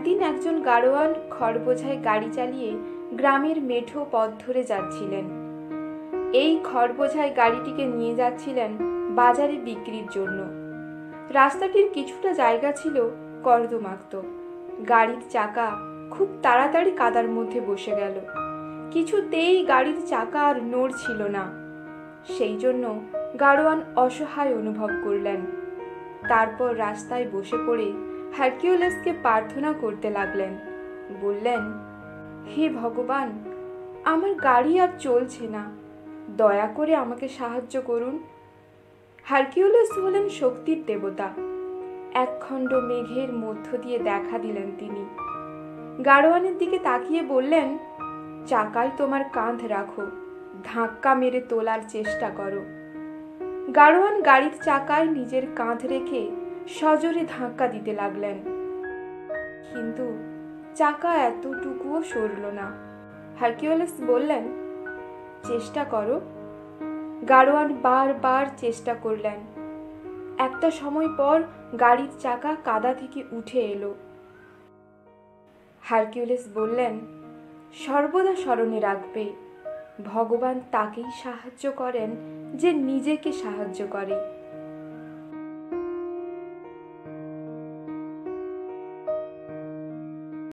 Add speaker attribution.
Speaker 1: একদিন একজন গাড়োয়ান খড়বোঝায় গাড়ি চালিয়ে গ্রামের মেঠো পথ ধরে যাচ্ছিলেন। এই খড়বোঝায় গাড়িটিকে নিয়ে যাচ্ছিলেন বাজারে বিক্রির জন্য। রাস্তাটির কিছুটা জায়গা ছিল কর্দমাক্ত। গাড়ির চাকা খুব তাড়াতাড়ি কাদার মধ্যে বসে গেল। কিছুতেই গাড়ির চাকা আর নড়ছিল না। সেই জন্য গাড়োয়ান অসহায় অনুভব করলেন। তারপর রাস্তায় বসে পড়ে হারকিউলিসকে প্রার্থনা করতে লাগলেন। বললেন, হে ভগবান, আমার গাড়ি আর চলছে না, দয়া করে আমাকে সাহায্য করুন। হারকিউলিস হলেন শক্তির দেবতা। একখণ্ড মেঘের মধ্য দিয়ে দেখা দিলেন তিনি। গাড়োয়ানের দিকে তাকিয়ে বললেন, চাকায় তোমার কাঁধ রাখো, ধাক্কা মেরে তোলার চেষ্টা করো। গাড়োয়ান গাড়ির চাকায় নিজের কাঁধ রেখে সজোরে ধাক্কা দিতে লাগলেন, কিন্তু চাকা এতটুকুও সরল না। হারকিউলিস বললেন, চেষ্টা করো। গাড়োয়ান বারবার চেষ্টা করলেন। একটা সময় পর গাড়ির চাকা কাদা থেকে উঠে এলো। হারকিউলিস বললেন, সর্বদা স্মরণে রাখবে, ভগবান তাকেই সাহায্য করেন যে নিজেকে সাহায্য করে।